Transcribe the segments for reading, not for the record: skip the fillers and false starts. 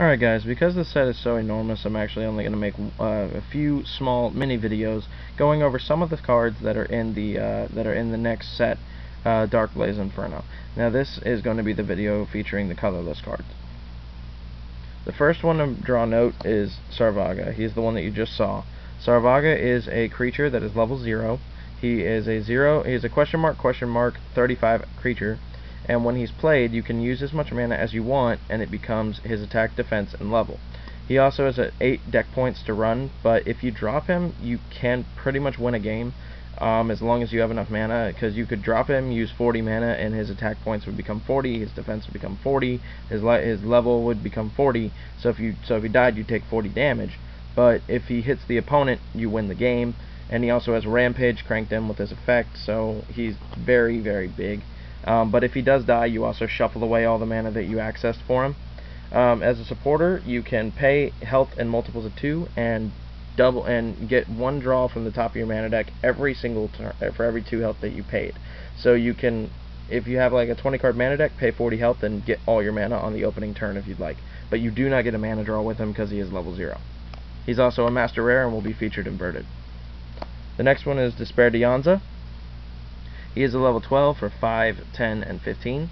Alright guys, because the set is so enormous, I'm actually only going to make a few small mini videos going over some of the cards that are in the next set, Darkblaze Inferno. Now this is going to be the video featuring the colorless cards. The first one to draw note is Sarvaga. He's the one that you just saw. Sarvaga is a creature that is level 0. He is a question mark 35 creature. And when he's played, you can use as much mana as you want, and it becomes his attack, defense, and level. He also has 8 deck points to run, but if you drop him, you can pretty much win a game, as long as you have enough mana, because you could drop him, use 40 mana, and his attack points would become 40, his defense would become 40, his level would become 40, so if he died, you take 40 damage. But if he hits the opponent, you win the game, and he also has Rampage cranked in with his effect, so he's very, very big. But if he does die, you also shuffle away all the mana that you accessed for him. As a supporter, you can pay health in multiples of 2 and get 1 draw from the top of your mana deck every single turn for every 2 health that you paid. So you can, if you have like a 20 card mana deck, pay 40 health and get all your mana on the opening turn if you'd like. But you do not get a mana draw with him because he is level 0. He's also a master rare and will be featured inverted. The next one is Despair Dianza. He is a level 12 for 5, 10, and 15.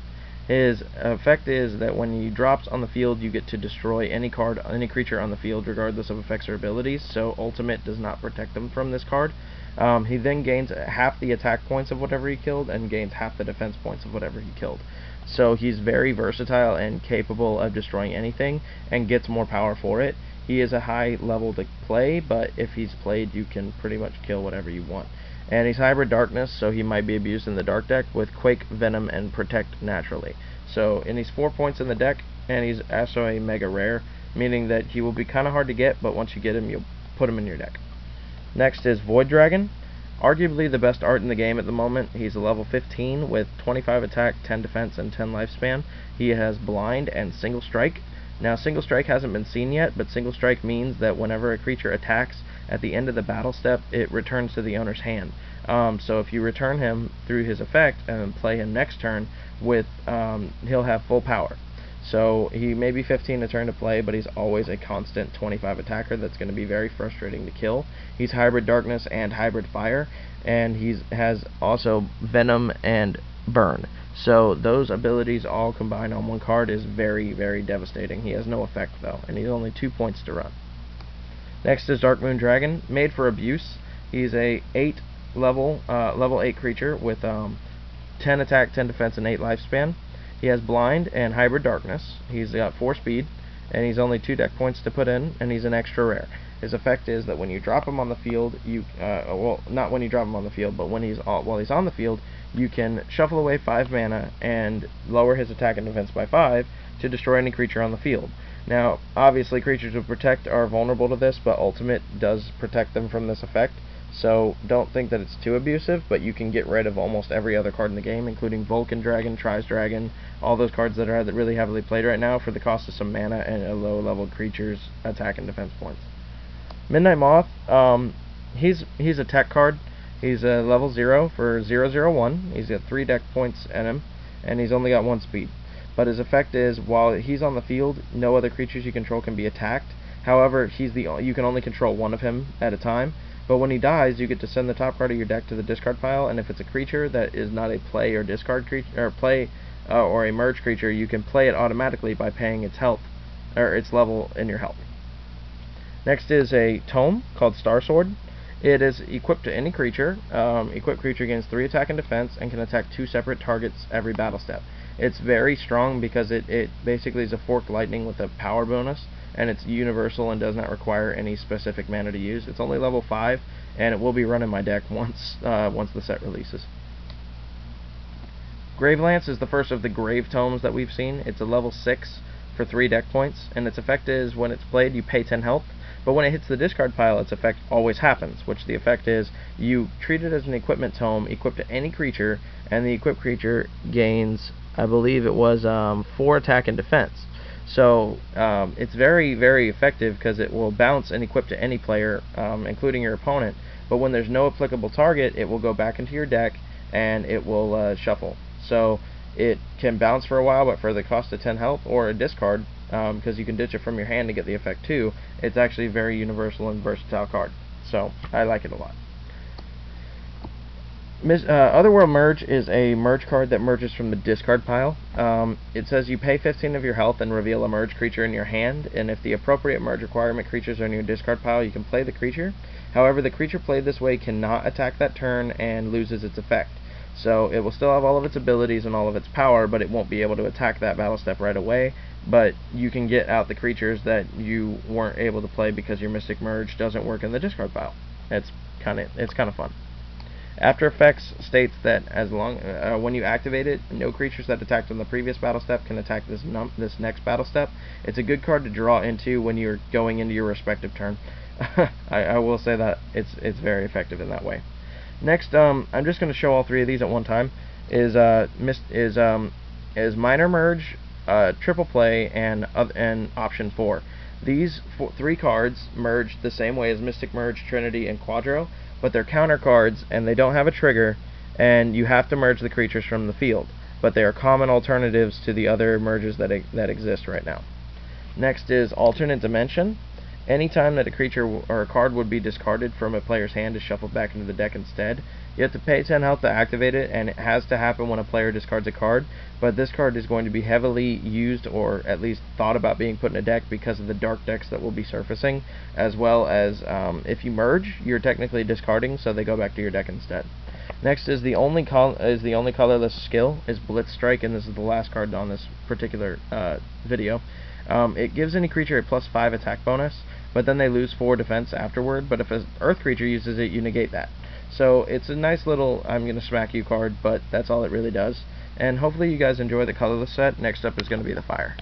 His effect is that when he drops on the field, you get to destroy any creature on the field, regardless of effects or abilities, so Ultimate does not protect them from this card. He then gains half the attack points of whatever he killed, and gains half the defense points of whatever he killed. So he's very versatile and capable of destroying anything, and gets more power for it. He is a high level to play, but if he's played, you can pretty much kill whatever you want. And he's Hybrid Darkness, so he might be abused in the Dark deck with Quake, Venom, and Protect naturally. And he's 4 points in the deck, and he's also a mega rare, meaning that he will be kind of hard to get, but once you get him, you'll put him in your deck. Next is Void Dragon. Arguably the best art in the game at the moment. He's a level 15 with 25 attack, 10 defense, and 10 lifespan. He has Blind and Single Strike. Now, Single Strike hasn't been seen yet, but Single Strike means that whenever a creature attacks at the end of the battle step, it returns to the owner's hand. So if you return him through his effect and play him next turn, he'll have full power. So he may be 15 a turn to play, but he's always a constant 25 attacker that's going to be very frustrating to kill. He's Hybrid Darkness and Hybrid Fire, and he has also Venom and Burn. So those abilities all combined on one card is very, very devastating. He has no effect though, and he's only 2 points to run. Next is Dark Moon Dragon, made for abuse. He's a level 8 creature with 10 attack, 10 defense, and 8 lifespan. He has Blind and Hybrid Darkness. He's got 4 speed, and he's only 2 deck points to put in, and he's an extra rare. His effect is that when you drop him on the field, well, not when you drop him on the field, but while he's on the field, you can shuffle away 5 mana and lower his attack and defense by 5 to destroy any creature on the field. Now, obviously, creatures with Protect are vulnerable to this, but Ultimate does protect them from this effect, so don't think that it's too abusive, but you can get rid of almost every other card in the game, including Vulcan Dragon, Tries Dragon, all those cards that are really heavily played right now for the cost of some mana and a low-level creature's attack and defense points. Midnight Moth, he's a tech card. He's a level 0 for 001. He's got 3 deck points in him, and he's only got 1 speed. But his effect is, while he's on the field, no other creatures you control can be attacked. However, you can only control 1 of him at a time. But when he dies, you get to send the top card of your deck to the discard pile, and if it's a creature that is not a play or discard creature, or a merge creature, you can play it automatically by paying its health, or its level in your health. Next is a tome called Star Sword. It is equipped to any creature. Equipped creature gains 3 attack and defense and can attack 2 separate targets every battle step. It's very strong because it basically is a forked lightning with a power bonus, and it's universal and does not require any specific mana to use. It's only level 5, and it will be run in my deck once the set releases. Gravelance is the first of the Grave Tomes that we've seen. It's a level 6 for 3 deck points, and its effect is when it's played, you pay 10 health. But when it hits the discard pile, its effect always happens, which the effect is you treat it as an equipment tome equipped to any creature, and the equipped creature gains, I believe it was 4 attack and defense. So it's very, very effective because it will bounce and equip to any player, including your opponent. But when there's no applicable target, it will go back into your deck and it will shuffle. So it can bounce for a while, but for the cost of 10 health or a discard, because you can ditch it from your hand to get the effect too. It's actually a very universal and versatile card, so I like it a lot. Otherworld Merge is a merge card that merges from the discard pile. It says you pay 15 of your health and reveal a merge creature in your hand, and if the appropriate merge requirement creatures are in your discard pile, you can play the creature. However, the creature played this way cannot attack that turn and loses its effect. So it will still have all of its abilities and all of its power, but it won't be able to attack that battle step right away. But you can get out the creatures that you weren't able to play because your Mystic Merge doesn't work in the discard pile. It's kind of fun. After Effects states that when you activate it, no creatures that attacked on the previous battle step can attack this next battle step. It's a good card to draw into when you're going into your respective turn. I will say that it's very effective in that way. Next, I'm just going to show all three of these at one time. Is Minor Merge, Triple Play, and Option 4. These three cards merge the same way as Mystic Merge, Trinity, and Quadro, but they're counter cards and they don't have a trigger, and you have to merge the creatures from the field. But they are common alternatives to the other merges that exist right now. Next is Alternate Dimension. Anytime that a creature or a card would be discarded from a player's hand is shuffled back into the deck instead. You have to pay 10 health to activate it, and it has to happen when a player discards a card, but this card is going to be heavily used, or at least thought about being put in a deck because of the dark decks that will be surfacing, as well as if you merge, you're technically discarding, so they go back to your deck instead. Next is the only colorless skill is Blitz Strike, and this is the last card on this particular video. It gives any creature a +5 attack bonus, but then they lose 4 defense afterward. But if an earth creature uses it, you negate that. So it's a nice little I'm gonna smack you card, but that's all it really does. And hopefully you guys enjoy the colorless set. Next up is going to be the fire.